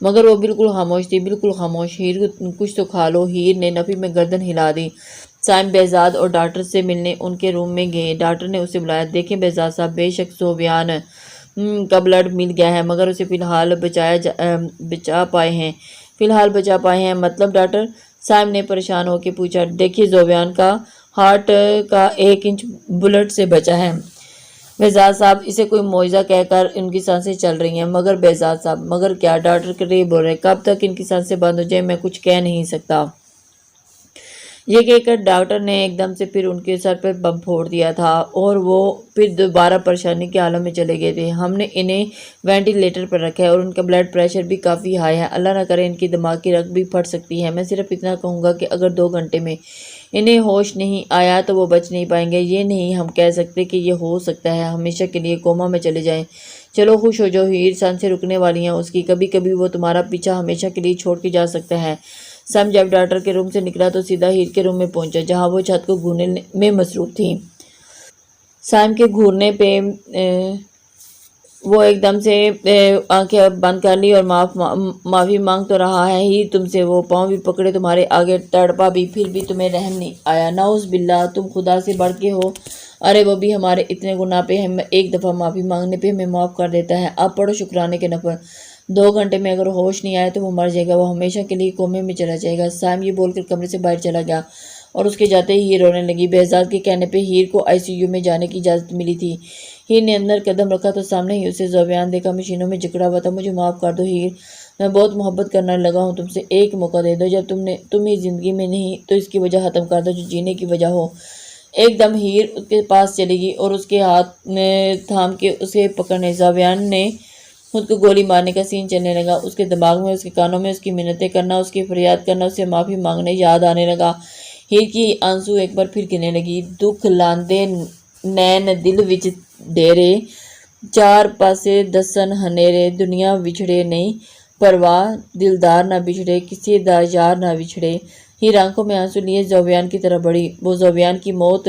مگر وہ بالکل خاموش تھی، بالکل خاموش۔ ہیر کچھ تو کھا لو۔ ہیر نے نفی میں گردن ہلا دی۔ سائم بہزاد اور ڈاکٹر سے ملنے ان کے روم میں گئے۔ ڈاکٹر نے اسے بلایا۔ دیکھیں بہزاد صاحب، بے شک زوبیان کا بلڈ مل گیا ہے، مگر اسے فی الحال بچا پائے ہیں۔ فی الحال بچا پائے ہیں مطلب ڈاکٹر؟ سائم نے پریشان ہو کے پوچھا۔ دیکھیے زوبیان کا ہارٹ کا 1 انچ بلڈ سے بچا ہے بہزاد صاحب، اسے کوئی معجزہ کہہ کر ان کی سانسیں چل رہی ہیں۔ مگر بہزاد صاحب، مگر کیا؟ ڈاکٹر قریب بول رہے۔ کب تک ان کی سانسیں بند ہو جائیں میں کچھ کہہ نہیں سکتا۔ یہ کہہ کر ڈاکٹر نے ایک دم سے پھر ان کے سر پر بم پھوڑ دیا تھا اور وہ پھر دوبارہ پریشانی کے عالم میں چلے گئے تھے۔ ہم نے انہیں وینٹیلیٹر پر رکھا ہے اور ان کا بلڈ پریشر بھی کافی ہائی ہے۔ اللہ نہ کرے ان کی دماغ کی رگ بھی پھٹ سکتی ہے۔ میں صرف اتنا کہوں گا کہ اگر 2 گھنٹے میں انہیں ہوش نہیں آیا تو وہ بچ نہیں پائیں گے۔ یہ نہیں ہم کہہ سکتے کہ یہ ہو سکتا ہے ہمیشہ کے لیے کوما میں چلے جائیں۔ چلو خوش ہو جاؤ ہیر، سانسیں رکنے والی ہیں اس کی، کبھی کبھی وہ تمہارا پیچھا ہمیشہ کے لیے چھوڑ کے جا سکتا ہے۔ سم جب ڈاکٹر کے روم سے نکلا تو سیدھا ہیر کے روم میں پہنچا جہاں وہ چھت کو گھورنے میں مصروف تھی۔ سائم کے گھورنے پہ وہ ایک دم سے آنکھیں بند کر لی اور معافی مانگ تو رہا ہے ہی تم سے، وہ پاؤں بھی پکڑے تمہارے آگے تڑپا بھی، پھر بھی تمہیں رحم نہیں آیا۔ نعوذ باللہ، تم خدا سے بڑھ کے ہو۔ ارے وہ بھی ہمارے اتنے گناہ پہ ایک دفعہ معافی مانگنے پہ ہمیں معاف کر دیتا ہے۔ اب پڑھو شکرانے کے نفل۔ 2 گھنٹے میں اگر ہوش نہیں آئے تو وہ مر جائے گا، وہ ہمیشہ کے لیے کومے میں چلا جائے گا۔ سائم یہ بول کر کمرے سے باہر چلا گیا اور اس کے جاتے ہی ہیر رونے لگی۔ بہزاد کے کہنے پہ ہیر کو ICU میں جانے کی اجازت ملی تھی۔ ہیر نے اندر قدم رکھا تو سامنے ہی اسے زوبیان دیکھا، مشینوں میں جکڑا ہوا تھا۔ مجھے معاف کر دو ہیر، میں بہت محبت کرنے لگا ہوں تم سے، ایک موقع دے دو۔ جب تم ہی زندگی میں نہیں تو اس کی وجہ ختم کر دو جو جینے کی وجہ ہو۔ ایک دم ہیر اس کے پاس چلی گئی اور اس کے ہاتھ تھام کے اسے پکڑنے۔ زوبیان نے خود کو گولی مارنے کا سین چلنے لگا۔ اس کے دماغ میں، اس کے کانوں میں اس کی منتیں کرنا، اس کی فریاد کرنا، اسے معافی مانگنے یاد آنے لگا۔ ہیر کی آنسو ایک بار پھر گرنے لگی۔ دکھ لاندے نین دل وچ ڈیرے، 4 پاسے دسن ہنیرے، دنیا وچھڑے نہیں پرواہ، دلدار نہ بچھڑے، کسی دا یار نہ بچھڑے۔ ہیر آنکھوں میں آنسو لیے زوبیان کی طرف بڑھی۔ وہ زوبیان کی موت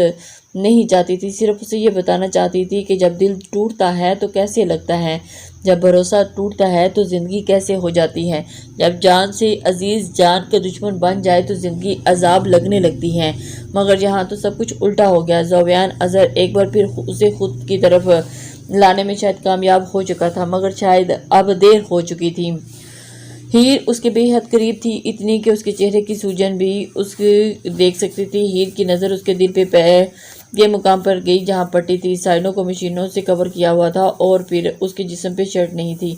نہیں چاہتی تھی، صرف اسے یہ بتانا چاہتی تھی کہ جب دل ٹوٹتا ہے تو کیسے لگتا ہے، جب بھروسہ ٹوٹتا ہے تو زندگی کیسے ہو جاتی ہے، جب جان سے عزیز جان کا دشمن بن جائے تو زندگی عذاب لگنے لگتی ہے۔ مگر یہاں تو سب کچھ الٹا ہو گیا۔ زوبیان اظہر ایک بار پھر اسے خود کی طرف لانے میں شاید کامیاب ہو چکا تھا، مگر شاید اب دیر ہو چکی تھی۔ ہیر اس کے بے حد قریب تھی، اتنی کہ اس کے چہرے کی سوجن بھی اس دیکھ سکتی تھی۔ ہیر کی نظر اس کے دل پہ پیر کے مقام پر گئی جہاں پٹی تھی۔ سائنوں کو مشینوں سے کور کیا ہوا تھا اور پھر اس کے جسم پہ شرٹ نہیں تھی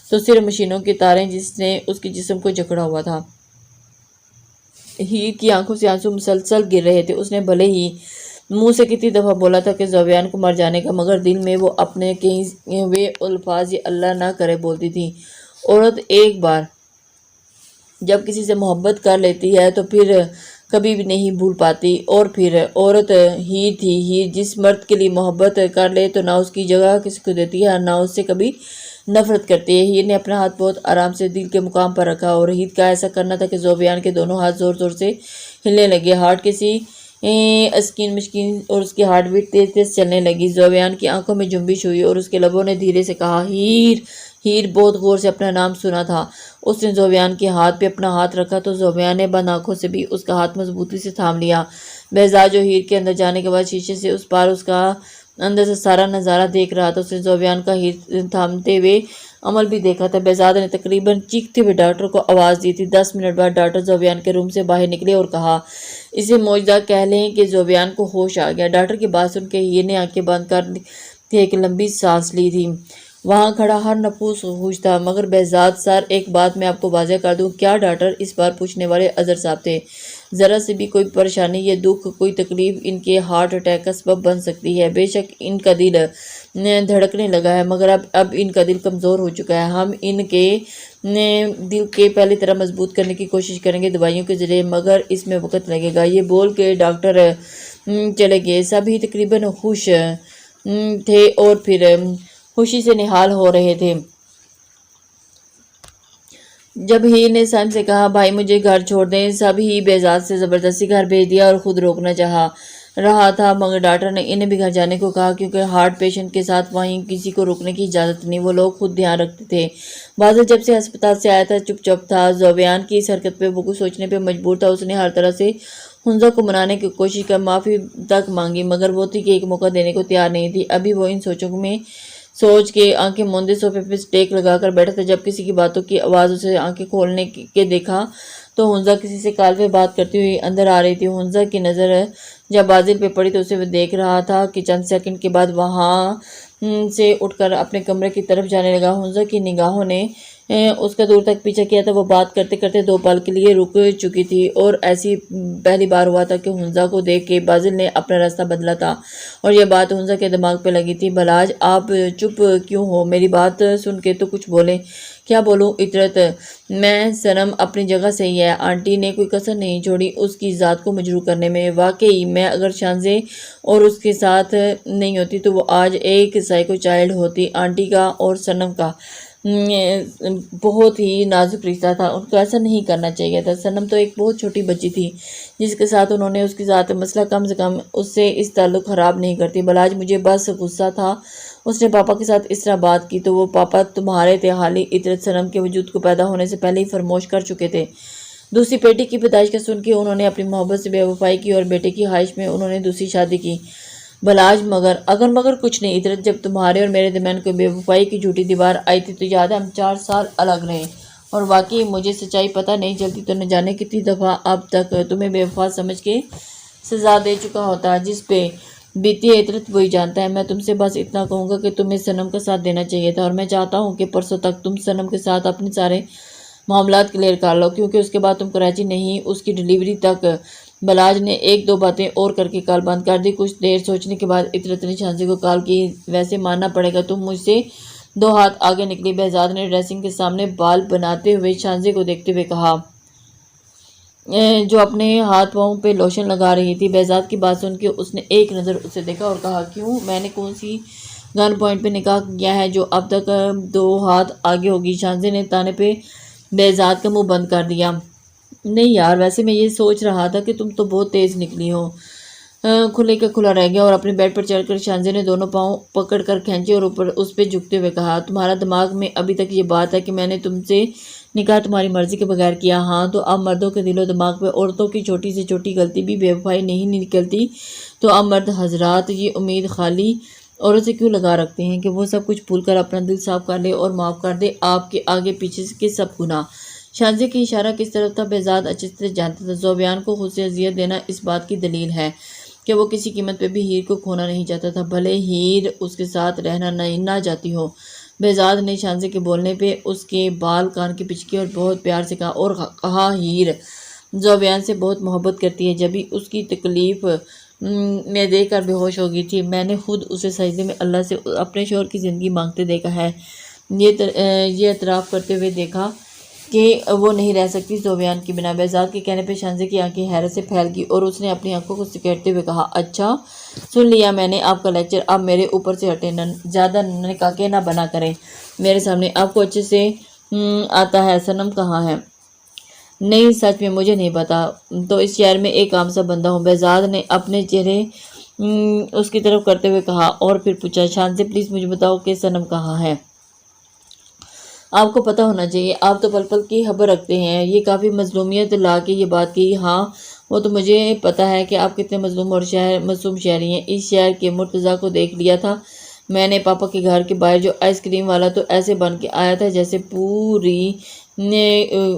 تو صرف مشینوں کے تاریں جس نے اس کے جسم کو جکڑا ہوا تھا۔ ہیر کی آنکھوں سے آنسو مسلسل گر رہے تھے۔ اس نے بھلے ہی منہ سے کتنی دفعہ بولا تھا کہ زوبیان کو مر جانے کا، مگر دل میں وہ اپنے کہیں ہوئے الفاظ یہ اللہ نہ کرے بولتی تھی۔ عورت ایک بار جب کسی سے محبت کر لیتی ہے تو پھر کبھی بھی نہیں بھول پاتی، اور پھر عورت ہیر تھی۔ ہیر جس مرد کے لیے محبت کر لے تو نہ اس کی جگہ کسی کو دیتی ہے نہ اس سے کبھی نفرت کرتی ہے۔ ہیر نے اپنا ہاتھ بہت آرام سے دل کے مقام پر رکھا اور ہیر کا ایسا کرنا تھا کہ زوبیان کے دونوں ہاتھ زور زور سے ہلنے لگے، ہارٹ کسی اسکین مشکین اور اس کی ہارٹ بیٹ تیز تیز چلنے لگی۔ زوبیان کی آنکھوں میں جنبش ہوئی اور اس کے لبوں نے دھیرے سے کہا ہیر۔ ہیر بہت غور سے اپنا نام سنا تھا۔ اس نے زوبیان کے ہاتھ پہ اپنا ہاتھ رکھا تو زوبیان نے بند آنکھوں سے بھی اس کا ہاتھ مضبوطی سے تھام لیا۔ بہزاد جو ہیر کے اندر جانے کے بعد شیشے سے اس پار اس کا اندر سے سارا نظارہ دیکھ رہا تھا، اس نے زوبیان کا ہیر تھامتے ہوئے عمل بھی دیکھا تھا۔ بہزاد نے تقریباً چیختے ہوئے ڈاکٹر کو آواز دی تھی۔ 10 منٹ بعد ڈاکٹر زوبیان کے روم سے باہر نکلے اور کہا اسے معجزہ کہہ لیں کہ زوبیان کو ہوش آ گیا۔ ڈاکٹر کی بات سن کے ہیر نے آنکھیں بند کر کے ایک لمبی سانس لی تھی۔ وہاں کھڑا ہر نفس خوش تھا۔ مگر بہزاد سر، ایک بات میں آپ کو واضح کر دوں۔ کیا ڈاکٹر؟ اس بار پوچھنے والے اظہر صاحب تھے۔ ذرا سے بھی کوئی پریشانی، یہ دکھ، کوئی تکلیف ان کے ہارٹ اٹیک کا سبب بن سکتی ہے۔ بے شک ان کا دل دھڑکنے لگا ہے مگر اب ان کا دل کمزور ہو چکا ہے۔ ہم ان کے دل کے پہلی طرح مضبوط کرنے کی کوشش کریں گے دوائیوں کے ذریعے، مگر اس میں وقت لگے گا۔ یہ بول کے ڈاکٹر چلے گئے۔ سبھی تقریباً خوش تھے اور پھر خوشی سے نہال ہو رہے تھے۔ جب ہیر نے سائم سے کہا بھائی مجھے گھر چھوڑ دیں، سب ہی بہزاد سے زبردستی گھر بھیج دیا اور خود روکنا چاہا۔ رہا تھا، مگر ڈاکٹر نے انہیں بھی گھر جانے کو کہا کیونکہ ہارٹ پیشنٹ کے ساتھ وہیں کسی کو رکنے کی اجازت نہیں، وہ لوگ خود دھیان رکھتے تھے۔ بازل جب سے ہسپتال سے آیا تھا چپ چپ تھا، زوبیان کی اس حرکت پہ وہ کچھ سوچنے پہ مجبور تھا۔ اس نے ہر طرح سے حنزہ کو منانے کی کوشش کر معافی تک مانگی، مگر وہ تھی کہ ایک موقع دینے کو تیار نہیں تھی۔ ابھی وہ ان سوچوں میں سوچ کے آنکھیں موندے صوفے پہ ٹیک لگا کر بیٹھا تھا، جب کسی کی باتوں کی آواز اسے آنکھیں کھولنے کے دیکھا تو حنزہ کسی سے کال پہ بات کرتی ہوئی اندر آ رہی تھی۔ حنزہ کی نظر جب بازل پہ پڑی تو اسے وہ دیکھ رہا تھا کہ چند سیکنڈ کے بعد وہاں سے اٹھ کر اپنے کمرے کی طرف جانے لگا۔ حنزہ کی نگاہوں نے اس کا دور تک پیچھا کیا تھا، وہ بات کرتے کرتے 2 پل کے لیے رک چکی تھی، اور ایسی پہلی بار ہوا تھا کہ حنزہ کو دیکھ کے بازل نے اپنا راستہ بدلا تھا، اور یہ بات حنزہ کے دماغ پہ لگی تھی۔ بلاج آپ چپ کیوں ہو؟ میری بات سن کے تو کچھ بولیں۔ کیا بولوں اطرت؟ میں صنم اپنی جگہ صحیح ہے، آنٹی نے کوئی کسر نہیں چھوڑی اس کی ذات کو مجروح کرنے میں۔ واقعی میں اگر شانزے اور اس کے ساتھ نہیں ہوتی تو وہ آج ایک سائیکو چائلڈ ہوتی۔ آنٹی کا اور صنم کا بہت ہی نازک رشتہ تھا، ان کو ایسا نہیں کرنا چاہیے تھا۔ صنم تو ایک بہت چھوٹی بچی تھی جس کے ساتھ انہوں نے اس کی ذات مسئلہ کم سے کم اس سے اس تعلق خراب نہیں کرتی۔ بلاج مجھے بس غصہ تھا، اس نے پاپا کے ساتھ اس طرح بات کی تو وہ پاپا تمہارے تھے۔ حالی اطرت صنم کے وجود کو پیدا ہونے سے پہلے ہی فراموش کر چکے تھے۔ دوسری بیٹی کی پیدائش کا سن کے انہوں نے اپنی محبت سے بے وفائی کی اور بیٹے کی خواہش میں انہوں نے دوسری شادی کی۔ بلاج مگر کچھ نہیں اطرت، جب تمہارے اور میرے درمیان کوئی بے وفائی کی جھوٹی دیوار آئی تھی تو یاد ہے ہم 4 سال الگ رہے، اور واقعی مجھے سچائی پتہ نہیں چلتی تو نہ جانے کتنی دفعہ اب تک تمہیں بے وفا سمجھ کے سزا دے چکا ہوتا۔ جس پہ بیتی ہے اطرت وہی جانتا ہے۔ میں تم سے بس اتنا کہوں گا کہ تمہیں صنم کا ساتھ دینا چاہیے تھا، اور میں چاہتا ہوں کہ پرسوں تک تم صنم کے ساتھ اپنے سارے معاملات کلیئر کر لو، کیونکہ اس کے بعد تم کراچی نہیں اس کی ڈیلیوری تک۔ بلاج نے 1-2 باتیں اور کر کے کال بند کر دی۔ کچھ دیر سوچنے کے بعد اطرت نے شانزے کو کال کی۔ ویسے ماننا پڑے گا تم مجھ سے 2 ہاتھ آگے نکلی، بہزاد نے ڈریسنگ کے سامنے بال بناتے ہوئے شانزے کو دیکھتے ہوئے کہا، جو اپنے ہاتھ پاؤں پہ لوشن لگا رہی تھی۔ بہزاد کی بات سن کے اس نے ایک نظر اسے دیکھا اور کہا، کیوں؟ میں نے کون سی گن پوائنٹ پہ نکاح کیا ہے جو اب تک 2 ہاتھ آگے ہوگی؟ شانزے نے تانے پہ بہزاد کا منہ بند کر دیا۔ نہیں یار، ویسے میں یہ سوچ رہا تھا کہ تم تو بہت تیز نکلی ہو۔ کھلے کا کھلا رہ گیا، اور اپنے بیڈ پر چڑھ کر شانزے نے دونوں پاؤں پکڑ کر کھینچے اور اوپر اس پہ جھکتے ہوئے کہا، تمہارا دماغ میں ابھی تک یہ بات ہے کہ میں نے تم سے نکاح تمہاری مرضی کے بغیر کیا؟ ہاں، تو اب مردوں کے دل و دماغ پہ عورتوں کی چھوٹی سے چھوٹی غلطی بھی بے وفائی نہیں نکلتی، تو اب مرد حضرات یہ امید خالی عورت سے کیوں لگا رکھتے ہیں کہ وہ سب کچھ بھول کر اپنا دل صاف کر لے اور معاف کر دے آپ کے آگے پیچھے کے سب گناہ؟ شانزے کی اشارہ کس طرف تھا بہزاد اچھے سے جانتا تھا۔ زوبیان کو خود سے اذیت دینا اس بات کی دلیل ہے کہ وہ کسی قیمت پہ بھی ہیر کو کھونا نہیں چاہتا تھا، بھلے ہیر اس کے ساتھ رہنا نہ جاتی ہو۔ بہزاد نے شانزے کے بولنے پہ اس کے بال کان کے پیچھے کیے اور بہت پیار سے کہا، اور کہا، ہیر زوبیان سے بہت محبت کرتی ہے، جبھی اس کی تکلیف میں دیکھ کر بے ہوش ہو گئی تھی۔ میں نے خود اسے سجدے میں اللہ سے اپنے شوہر کی زندگی مانگتے دیکھا ہے، یہ اعتراف کرتے ہوئے دیکھا کہ وہ نہیں رہ سکتی زوبیان کی بنا۔ بہزاد کے کہنے پہ شانزے کی آنکھیں حیرت سے پھیل گئی اور اس نے اپنی آنکھوں کو سکیڑتے ہوئے کہا، اچھا سن لیا میں نے آپ کا لیکچر، اب میرے اوپر سے ہٹے، زیادہ نکاکے نہ بنا کریں میرے سامنے، آپ کو اچھے سے آتا ہے۔ صنم کہاں ہے؟ نہیں سچ میں مجھے نہیں پتا، تو اس شہر میں ایک عام سا بندہ ہوں۔ بہزاد نے اپنے چہرے اس کی طرف کرتے ہوئے کہا، اور پھر پوچھا، شانزے پلیز مجھے بتاؤ کہ صنم کہاں ہے؟ آپ کو پتہ ہونا چاہیے، آپ تو پل پل کی خبر رکھتے ہیں۔ یہ کافی مظلومیت لا کے یہ بات کی۔ ہاں وہ تو مجھے پتہ ہے کہ آپ کتنے مظلوم اور معصوم شہری ہیں۔ اس شہر کے مرتضیٰ کو دیکھ لیا تھا میں نے پاپا کے گھر کے باہر، جو آئس کریم والا تو ایسے بن کے آیا تھا جیسے پوری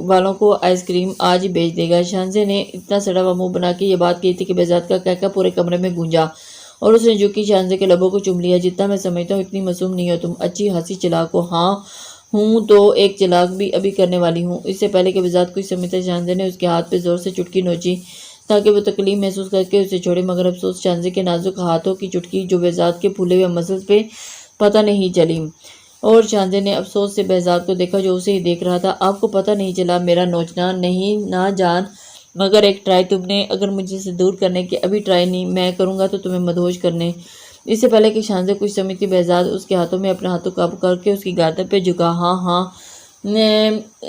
والوں کو آئس کریم آج ہی بیچ دے گا۔ شانزے نے اتنا سڑا ہوا منہ بنا کے یہ بات کی تھی کہ بہزاد کا کہکہ پورے کمرے میں گونجا، اور اس نے جھکی شانزے کے لبوں کو چوم لیا۔ جتنا میں سمجھتا ہوں اتنی معصوم نہیں ہو تم، اچھی خاصی چلاک ہو۔ ہاں ہوں، تو ایک چلاک بھی ابھی کرنے والی ہوں۔ اس سے پہلے کہ بہزاد کچھ سمجھتا شانزے نے اس کے ہاتھ پہ زور سے چٹکی نوچی تاکہ وہ تکلیف محسوس کر کے اسے چھوڑے، مگر افسوس شانزے کے نازک ہاتھوں کی چٹکی جو بہزاد کے پھولے ہوئے مسلز پہ پتہ نہیں چلی، اور شانزے نے افسوس سے بہزاد کو دیکھا جو اسے ہی دیکھ رہا تھا۔ آپ کو پتہ نہیں چلا میرا نوچنا؟ نہیں نہ جان، مگر ایک ٹرائی تم نے اگر مجھے سے دور کرنے کی ابھی ٹرائی نہیں میں کروں گا تو تمہیں مدہوش کرنے۔ اس سے پہلے کہ شانزے کچھ سمجھتی بہزاد اس کے ہاتھوں میں اپنے ہاتھوں قابو کر کے اس کی گردن پہ جھکا۔ ہاں ہاں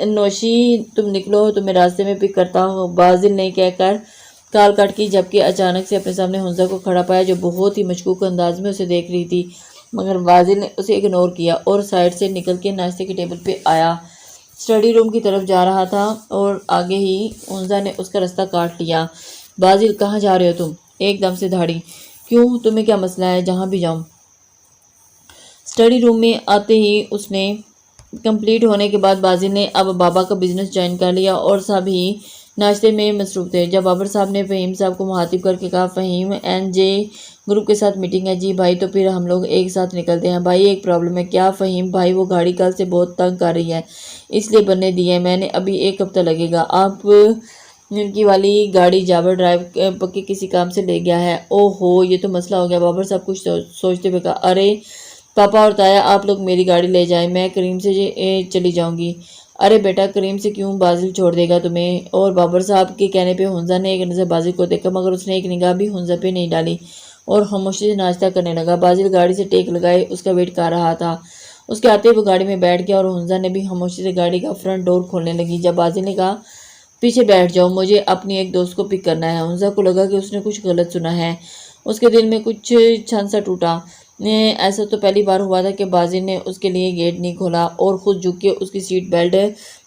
نوشی، تم نکلو، تمہیں راستے میں پک کرتا ہوں، بازل نے کہہ کر کال کٹ کی، جبکہ اچانک سے اپنے سامنے حنزہ کو کھڑا پایا جو بہت ہی مشکوک انداز میں اسے دیکھ رہی تھی، مگر بازل نے اسے اگنور کیا اور سائڈ سے نکل کے ناشتے کے ٹیبل پہ آیا۔ اسٹڈی روم کی طرف جا رہا تھا اور آگے ہی حنزہ نے اس کا راستہ کاٹ لیا۔ بازل کہاں جا رہے ہو تم؟ ایک دم سے دھاڑی۔ کیوں، تمہیں کیا مسئلہ ہے؟ جہاں بھی جاؤں۔ اسٹڈی روم میں آتے ہی اس نے کمپلیٹ ہونے کے بعد بازل نے اب بابا کا بزنس جوائن کر لیا اور سب ہی ناشتے میں مصروف تھے، جب بابر صاحب نے فہیم صاحب کو مخاطب کر کے کہا، فہیم این جے گروپ کے ساتھ میٹنگ ہے۔ جی بھائی، تو پھر ہم لوگ ایک ساتھ نکلتے ہیں۔ بھائی ایک پرابلم ہے۔ کیا فہیم بھائی؟ وہ گاڑی کل سے بہت تنگ کر رہی ہے، اس لیے بننے دی ہے میں نے، ابھی ایک ہفتہ لگے گا۔ آپ کی والی گاڑی جابر ڈرائیو پکے کسی کام سے لے گیا ہے۔ او ہو، یہ تو مسئلہ ہو گیا۔ بابر صاحب کچھ سوچتے ہوئے کہا، ارے پاپا اور تایا، آپ لوگ میری گاڑی لے جائیں، میں کریم سے چلی جاؤں گی۔ ارے بیٹا، کریم سے کیوں؟ بازل چھوڑ دے گا تمہیں؟ اور بابر صاحب کے کہنے پہ حنزہ نے ایک نظر بازل کو دیکھا، مگر اس نے ایک نگاہ بھی حنزہ پہ نہیں ڈالی اور خاموشی سے ناشتہ کرنے لگا۔ بازل گاڑی سے ٹیک لگائے اس کا ویٹ کر رہا تھا۔ اس کے آتے وہ گاڑی میں بیٹھ گیا اور حنزہ نے بھی خاموشی سے گاڑی کا فرنٹ ڈور کھولنے لگی۔ جب بازل نے کہا، پیچھے بیٹھ جاؤ، مجھے اپنی ایک دوست کو پک کرنا ہے، حنزہ کو لگا کہ اس نے کچھ غلط سنا ہے۔ اس کے دل میں کچھ چھن سا ٹوٹا۔ ایسا تو پہلی بار ہوا تھا کہ بازل نے اس کے لیے گیٹ نہیں کھولا اور خود جھک کے اس کی سیٹ بیلٹ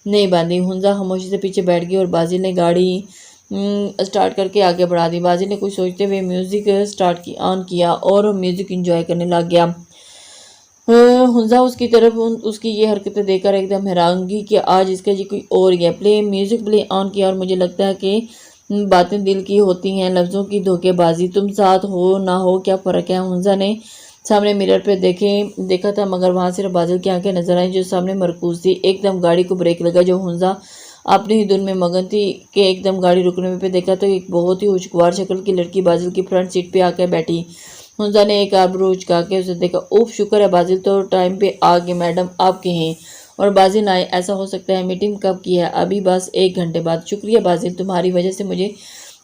نہیں باندھی۔ حنزہ خاموشی سے پیچھے بیٹھ گئی اور بازل نے گاڑی اسٹارٹ کر کے آگے بڑھا دی۔ بازل نے کچھ سوچتے ہوئے میوزک آن کیا اور میوزک انجوائے کرنے لگ گیا۔ حنزہ اس کی طرف اس کی یہ حرکتیں دیکھ کر ایک دم حیران ہوئی کہ آج اس کا جی کوئی اور ہی ہے۔ میوزک پلے آن کیا اور مجھے لگتا ہے کہ باتیں دل کی ہوتی ہیں، لفظوں کی دھوکے بازی، تم ساتھ ہو نہ ہو کیا فرق ہے؟ حنزہ نے سامنے مرر پہ دیکھا تھا، مگر وہاں صرف بازل کی آنکھیں نظر آئیں جو سامنے مرکوز تھی۔ ایک دم گاڑی کو بریک لگا جو حنزہ اپنی ہی دھن میں مگن تھی کہ ایک دم گاڑی رکنے پہ دیکھا تو ایک بہت ہی خوشگوار شکل کی لڑکی بازل کی فرنٹ سیٹ پہ آ کے بیٹھی۔ حنزہ نے ایک آبرو اچکا کے اسے دیکھا۔ اوف، شکر ہے بازل تو ٹائم پہ آ گئے، میڈم آپ کے ہیں اور بازل آئے، ایسا ہو سکتا ہے؟ میٹنگ کب کی ہے؟ ابھی بس 1 گھنٹے بعد۔ شکریہ بازل، تمہاری وجہ سے مجھے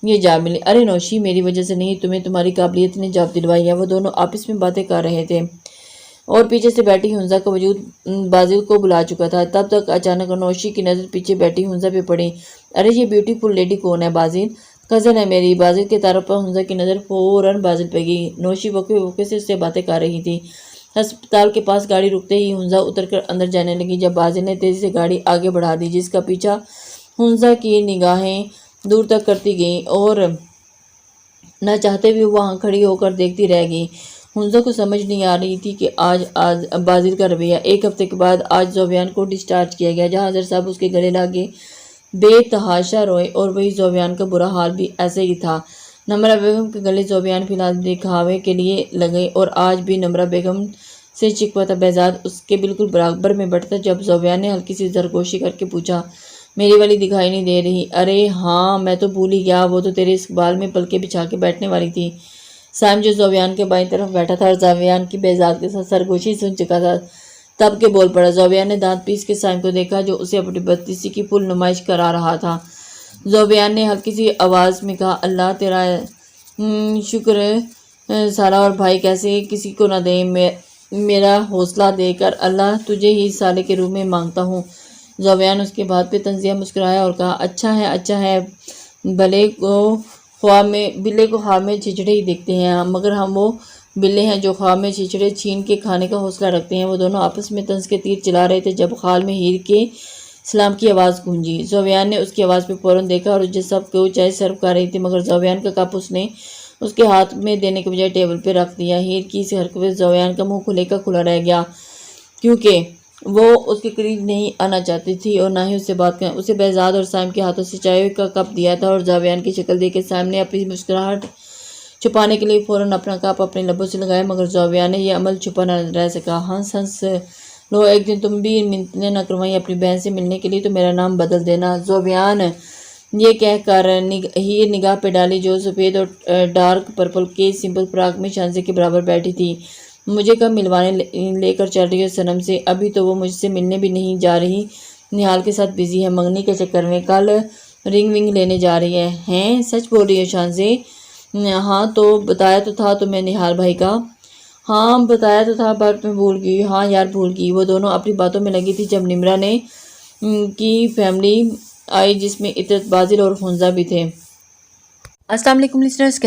یہ جاب ملی۔ ارے نوشی، میری وجہ سے نہیں، تمہیں تمہاری قابلیت نے جاب دلوائی ہے۔ وہ دونوں آپس میں باتیں کر رہے تھے اور پیچھے سے بیٹھی حنزہ کا وجود بازل کو بلا چکا تھا۔ تب تک اچانک نوشی کی نظر پیچھے بیٹھی حنزہ پہ پڑی۔ ارے یہ بیوٹیفل لیڈی کون ہے؟ بازل کزن ہے میری۔ بازل کے تعارف پر حنزہ کی نظر فوراً بازل پہ گئی۔ نوشی وقفے وقفے سے اس سے باتیں کر رہی تھی۔ ہسپتال کے پاس گاڑی رکتے ہی حنزہ اتر کر اندر جانے لگی، جب بازل نے تیزی سے گاڑی آگے بڑھا دی، جس کا پیچھا حنزہ کی نگاہیں دور تک کرتی گئیں اور نہ چاہتے بھی وہاں کھڑی ہو کر دیکھتی رہ گئی۔ حنزہ کو سمجھ نہیں آ رہی تھی کہ آج بازل کا رویہ۔ 1 ہفتے کے بعد آج زوبیان کو ڈسچارج کیا گیا۔ جہاں حضرت صاحب اس کے گلے لاگے بے تحاشا روئے اور وہی زوبیان کا برا حال بھی ایسے ہی تھا۔ نمرہ بیگم کے گلے زوبیان فی الحال دکھاوے کے لیے لگے اور آج بھی نمرہ بیگم سے شکوہ تھا۔ بہزاد اس کے بالکل برابر میں بیٹھا، جب زوبیان نے ہلکی سی سرگوشی کر کے پوچھا، میری والی دکھائی نہیں دے رہی؟ ارے ہاں، میں تو بھول ہی گیا، وہ تو تیرے استقبال میں پلکیں بچھا کے بیٹھنے والی تھی۔ سائم جو زوبیان کے بائیں طرف بیٹھا تھا اور زوبیان کی بہزاد کے ساتھ سرگوشی سن چکا تھا، تب کے بول پڑا۔ زوبیان نے دانت پیس کے سائم کو دیکھا جو اسے اپنی بدتمیزی کی فل نمائش کرا رہا تھا۔ زوبیان نے ہلکی سی آواز میں کہا، اللہ تیرا شکر سالہ اور بھائی کیسے کسی کو نہ دے، میرا حوصلہ دے کر اللہ تجھے ہی سالے کے روپ میں مانگتا ہوں۔ زوبیان اس کے بات پہ تنزیہ مسکرایا اور کہا، اچھا ہے، بلے کو خواب میں چھچڑے ہی دکھتے ہیں، مگر ہم وہ بلے ہیں جو خواب میں چھچڑے چھین کے کھانے کا حوصلہ رکھتے ہیں۔ وہ دونوں آپس میں طنز کے تیر چلا رہے تھے جب خال میں ہیر کے سلام کی آواز گونجی۔ زوبیان نے اس کی آواز پہ فوراً دیکھا اور جس سب کو چائے سرو کر رہی تھی، مگر زوبیان کا کپ اس نے اس کے ہاتھ میں دینے کے بجائے ٹیبل پہ رکھ دیا۔ ہیر کی اس حرکت سے زوبیان کا منہ کھلے کا کھلا رہ گیا، کیونکہ وہ اس کے قریب نہیں آنا چاہتی تھی اور نہ ہی اس سے بات کریں۔ اسے بہزاد اور سائم کے ہاتھوں سے چائے کا کپ دیا تھا اور زوبیان کی شکل دیکھ کے سائم نے اپنی مسکراہٹ چھپانے کے لیے فوراً اپنا کپ اپنے لبوں سے لگایا، مگر زوبیان نے یہ عمل چھپا نہ رہ سکا۔ ہنس لو، ایک دن تم بھی منتیں نہ کروائیں اپنی بہن سے ملنے کے لیے تو میرا نام بدل دینا۔ زوبیان یہ کہہ کر ہیر نگاہ پہ ڈالی جو سفید اور ڈارک پرپل کے سمپل فراک میں شانزے کے برابر بیٹھی تھی۔ مجھے کب ملوانے لے کر چل رہی ہو صنم سے؟ ابھی تو وہ مجھ سے ملنے بھی نہیں جا رہی، نہال کے ساتھ بزی ہے منگنی کے چکر میں، کل رنگ ونگ لینے جا رہی ہے۔ ہیں، سچ بول رہی ہے شانزے؟ ہاں تو بتایا تو تھا تمہیں نہال بھائی کا۔ ہاں بتایا تو تھا پر میں بھول گئی۔ ہاں یار بھول گئی۔ وہ دونوں اپنی باتوں میں لگی تھی جب نمرہ نے کی فیملی آئی، جس میں عطرت، بازل اور حنزہ بھی تھے۔ السلام علیکم لسنرز،